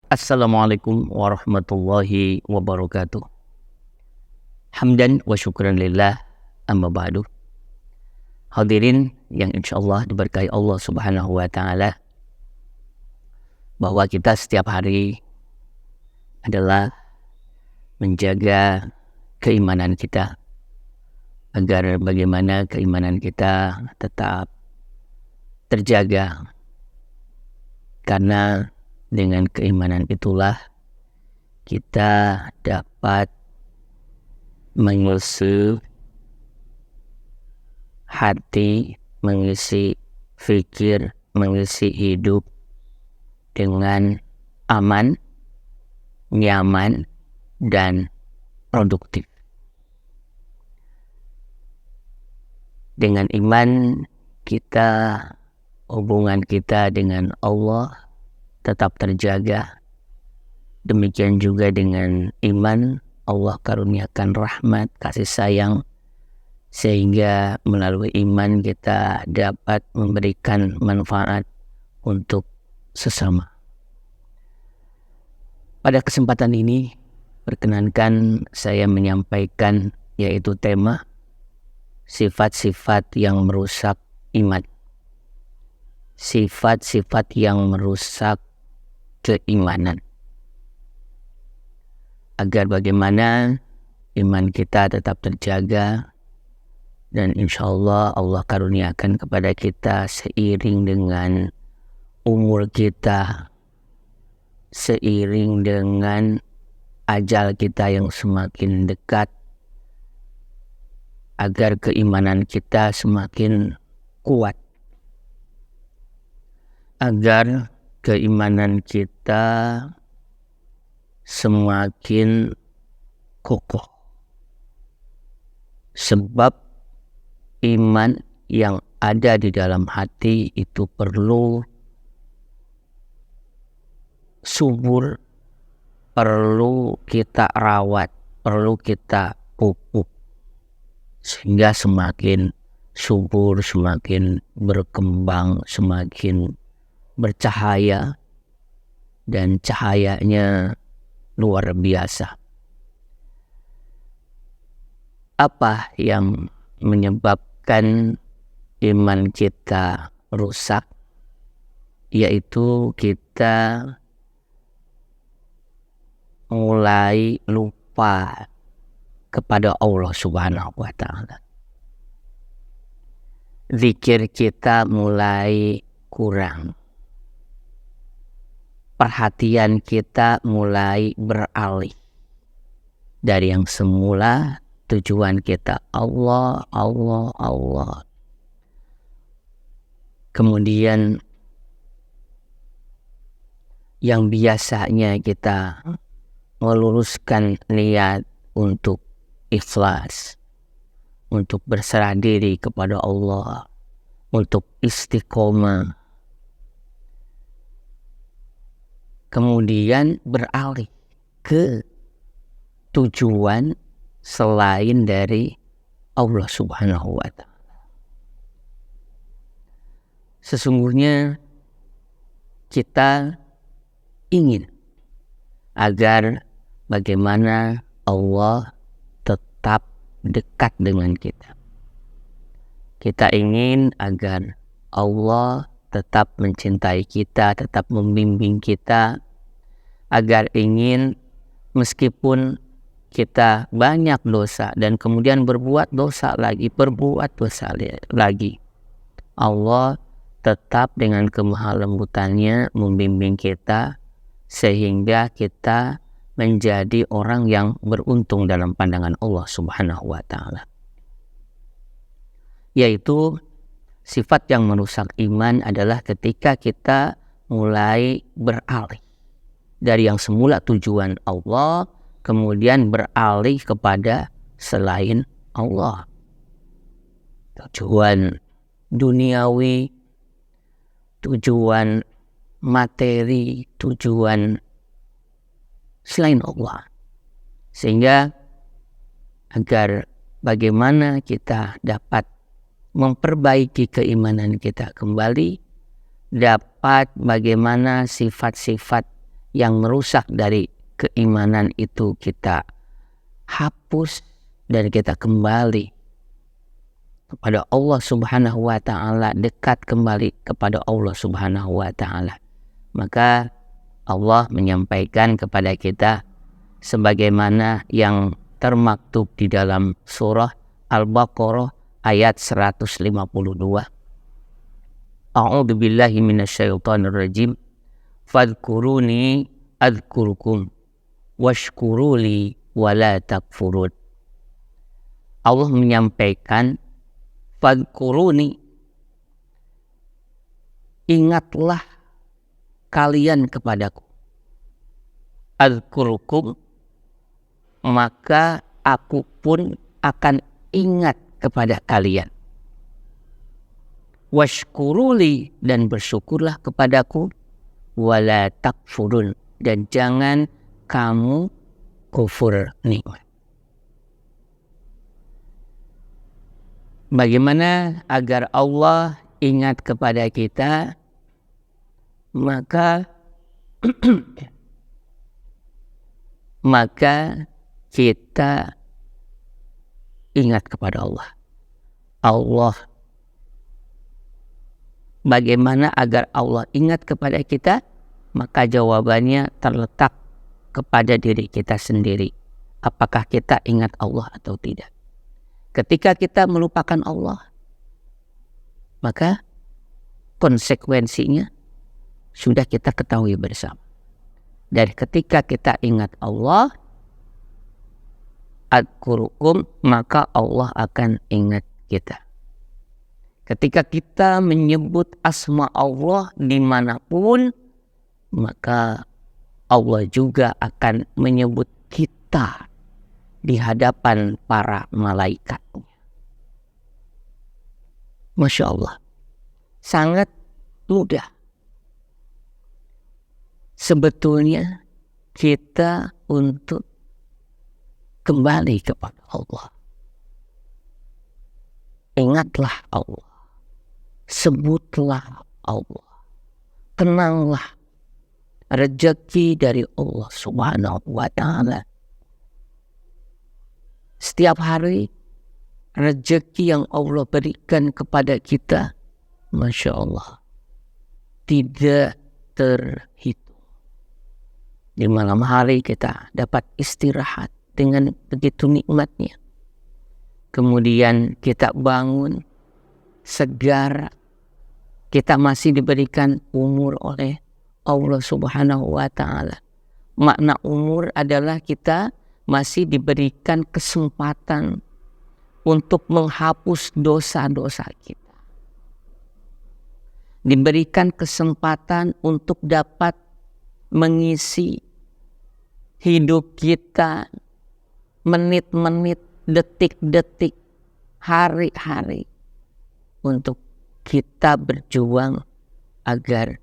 Assalamualaikum warahmatullahi wabarakatuh. Hamdan wa syukran lillah, amma ba'du. Hadirin yang insyaallah diberkahi Allah Subhanahu wa taala, bahwa kita setiap hari adalah menjaga keimanan kita, agar bagaimana keimanan kita tetap terjaga, karena dengan keimanan itulah kita dapat mengisi hati, mengisi fikir, mengisi hidup dengan aman, nyaman, dan produktif. Dengan iman kita, hubungan kita dengan Allah tetap terjaga. Demikian juga dengan iman, Allah karuniakan rahmat, kasih sayang, sehingga melalui iman kita dapat memberikan manfaat untuk sesama. Pada kesempatan ini, perkenankan saya menyampaikan yaitu tema sifat-sifat yang merusak iman. Sifat-sifat yang merusak keimanan. Agar bagaimana iman kita tetap terjaga, dan insyaallah Allah karuniakan kepada kita seiring dengan umur kita, seiring dengan ajal kita yang semakin dekat, agar keimanan kita semakin kuat, agar keimanan kita semakin kokoh. Sebab iman yang ada di dalam hati itu perlu subur, perlu kita rawat, perlu kita pupuk, sehingga semakin subur, semakin berkembang, semakin bercahaya, dan cahayanya luar biasa. Apa yang menyebabkan iman kita rusak? Yaitu kita mulai lupa kepada Allah Subhanahu wa taala. Zikir kita mulai kurang. Perhatian kita mulai beralih dari yang semula tujuan kita Allah, Allah, Allah. Kemudian yang biasanya kita meluruskan niat untuk ikhlas, untuk berserah diri kepada Allah, untuk istiqomah, kemudian beralih ke tujuan selain dari Allah Subhanahu wa taala. Sesungguhnya kita ingin agar bagaimana Allah tetap dekat dengan kita. Kita ingin agar Allah tetap mencintai kita, tetap membimbing kita, agar ingin meskipun kita banyak dosa dan kemudian berbuat dosa lagi, Allah tetap dengan kemahalembutannya membimbing kita, sehingga kita menjadi orang yang beruntung dalam pandangan Allah Subhanahu wa taala. Yaitu sifat yang merusak iman adalah ketika kita mulai beralih dari yang semula tujuan Allah, kemudian beralih kepada selain Allah. Tujuan duniawi, tujuan materi, tujuan selain Allah. Sehingga agar bagaimana kita dapat memperbaiki keimanan kita kembali, dapat bagaimana sifat-sifat yang merusak dari keimanan itu kita hapus dan kita kembali kepada Allah Subhanahu wa taala, dekat kembali kepada Allah Subhanahu wa taala. Maka Allah menyampaikan kepada kita sebagaimana yang termaktub di dalam surah Al-Baqarah ayat 152. A'udzu billahi minasyaitonir rajim. Fadhkuruni adzkurukum washkuruli wala takfurun. Allah menyampaikan, fadhkuruni, ingatlah kalian kepadaku. Adzkurukum, maka aku pun akan ingat kepada kalian. Washkuruli, dan bersyukurlah kepadaku. Wala takfurun, dan jangan kamu kufur nikmat. Bagaimana agar Allah ingat kepada kita? Maka kita ingat kepada Allah. Bagaimana agar Allah ingat kepada kita? Maka jawabannya terletak kepada diri kita sendiri. Apakah kita ingat Allah atau tidak? Ketika kita melupakan Allah, maka konsekuensinya sudah kita ketahui bersama. Dan ketika kita ingat Allah, adzkurukum, maka Allah akan ingat kita. Ketika kita menyebut asma Allah dimanapun, maka Allah juga akan menyebut kita di hadapan para malaikatnya. Masya Allah, sangat mudah. Sebetulnya kita untuk kembali kepada Allah. Ingatlah Allah. Sebutlah Allah. Kenanglah rezeki dari Allah Subhanahu wa taala. Setiap hari rezeki yang Allah berikan kepada kita, Masya Allah, tidak terhitung. Di malam hari kita dapat istirahat dengan begitu nikmatnya. Kemudian kita bangun segar, kita masih diberikan umur oleh Allah Subhanahu wa ta'ala. Makna umur adalah kita masih diberikan kesempatan untuk menghapus dosa-dosa kita. Diberikan kesempatan untuk dapat mengisi hidup kita menit-menit, detik-detik, hari-hari untuk kita berjuang agar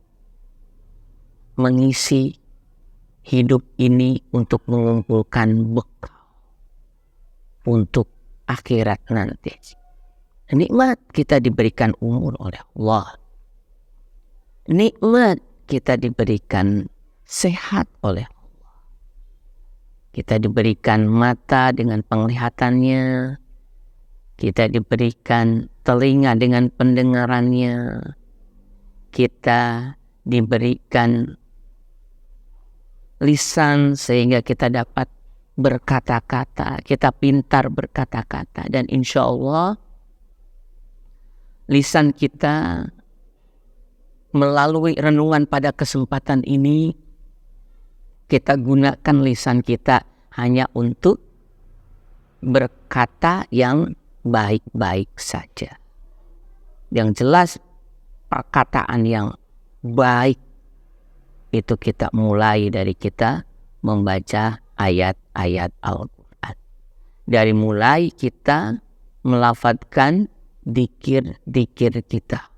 mengisi hidup ini untuk mengumpulkan bekal untuk akhirat nanti. Nikmat kita diberikan umur oleh Allah. Nikmat kita diberikan sehat oleh Allah. Kita diberikan mata dengan penglihatannya. Kita diberikan telinga dengan pendengarannya. Kita diberikan lisan sehingga kita dapat berkata-kata, kita pintar berkata-kata, dan insya Allah lisan kita melalui renungan pada kesempatan ini, kita gunakan lisan kita hanya untuk berkata yang baik-baik saja. Yang jelas perkataan yang baik itu kita mulai dari kita membaca ayat-ayat Al-Quran. Dari mulai kita melafadzkan dzikir-dzikir kita,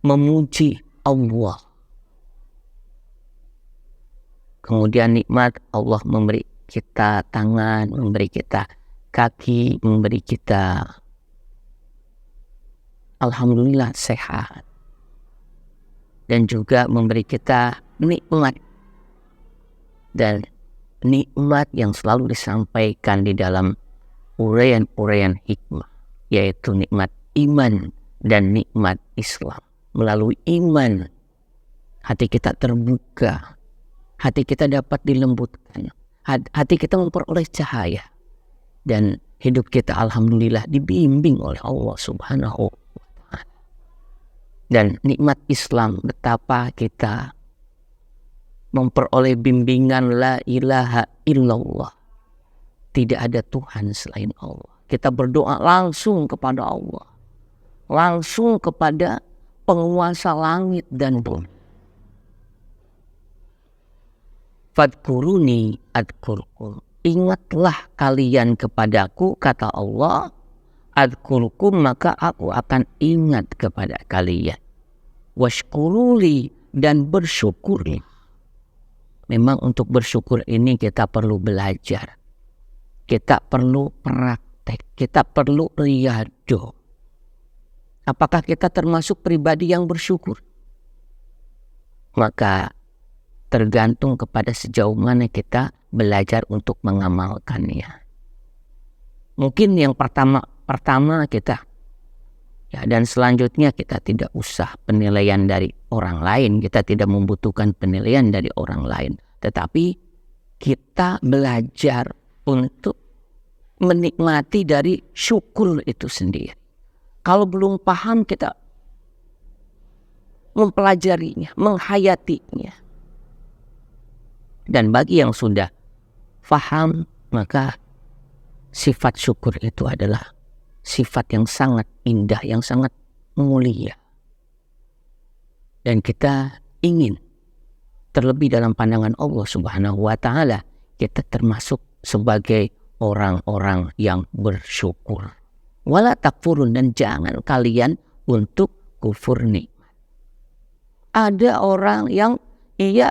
memuji Allah. Kemudian nikmat Allah memberi kita tangan, memberi kita kaki, memberi kita alhamdulillah sehat. Dan juga memberi kita nikmat dan nikmat yang selalu disampaikan di dalam uraian-uraian hikmah, yaitu nikmat iman dan nikmat Islam. Melalui iman, hati kita terbuka, hati kita dapat dilembutkan, hati kita memperoleh cahaya, dan hidup kita alhamdulillah dibimbing oleh Allah Subhanahu wa Ta'ala. Dan nikmat Islam, betapa kita memperoleh bimbingan la ilaha illallah, tidak ada Tuhan selain Allah. Kita berdoa langsung kepada Allah, langsung kepada penguasa langit dan bumi. Fadkuruni adkurkum, ingatlah kalian kepadaku, kata Allah, adkurkum, maka aku akan ingat kepada kalian. Washkuruli, dan bersyukurlah. Memang untuk bersyukur ini kita perlu belajar, kita perlu praktek, kita perlu riyadhah. Apakah kita termasuk pribadi yang bersyukur? Maka tergantung kepada sejauh mana kita belajar untuk mengamalkannya. Mungkin yang pertama kita, ya, dan selanjutnya kita tidak usah penilaian dari orang lain, kita tidak membutuhkan penilaian dari orang lain, tetapi kita belajar untuk menikmati dari syukur itu sendiri. Kalau belum paham, kita mempelajarinya, menghayatinya. Dan bagi yang sudah paham, maka sifat syukur itu adalah sifat yang sangat indah, yang sangat mulia. Dan kita ingin, terlebih dalam pandangan Allah Subhanahu wa Ta'ala, kita termasuk sebagai orang-orang yang bersyukur. Wala takfurun, dan jangan kalian untuk kufur nikmat. Ada orang yang ia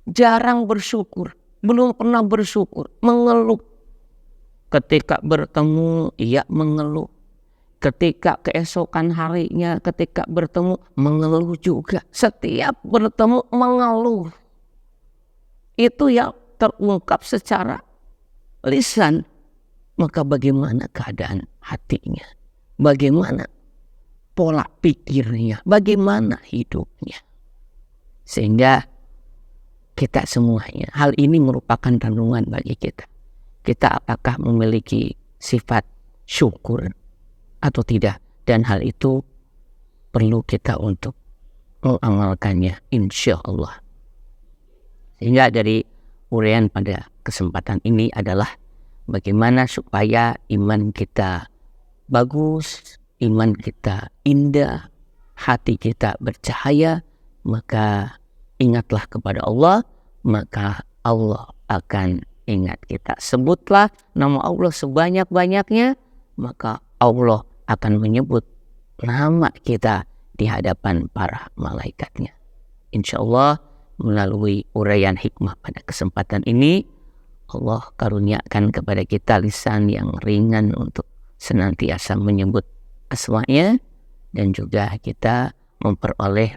jarang bersyukur, belum pernah bersyukur, mengeluh. Ketika bertemu, ia mengeluh. Ketika keesokan harinya, ketika bertemu, mengeluh juga. Setiap bertemu, mengeluh. Itu yang terungkap secara lisan. Maka bagaimana keadaan hatinya? Bagaimana pola pikirnya? Bagaimana hidupnya? Sehingga kita semuanya, hal ini merupakan renungan bagi kita. Kita apakah memiliki sifat syukur atau tidak? Dan hal itu perlu kita untuk mengamalkannya, insya Allah. Sehingga dari uraian pada kesempatan ini adalah bagaimana supaya iman kita bagus, iman kita indah, hati kita bercahaya. Maka ingatlah kepada Allah, maka Allah akan ingat kita. Sebutlah nama Allah sebanyak-banyaknya, maka Allah akan menyebut nama kita di hadapan para malaikatnya. Insya Allah melalui uraian hikmah pada kesempatan ini, Allah karuniakan kepada kita lisan yang ringan untuk senantiasa menyebut asma-Nya, dan juga kita memperoleh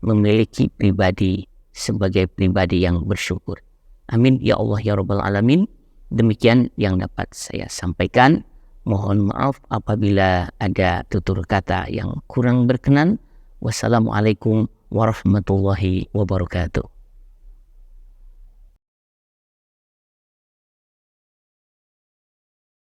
memiliki pribadi sebagai pribadi yang bersyukur. Amin ya Allah ya Rabbal Alamin. Demikian yang dapat saya sampaikan. Mohon maaf apabila ada tutur kata yang kurang berkenan. Wassalamualaikum warahmatullahi wabarakatuh.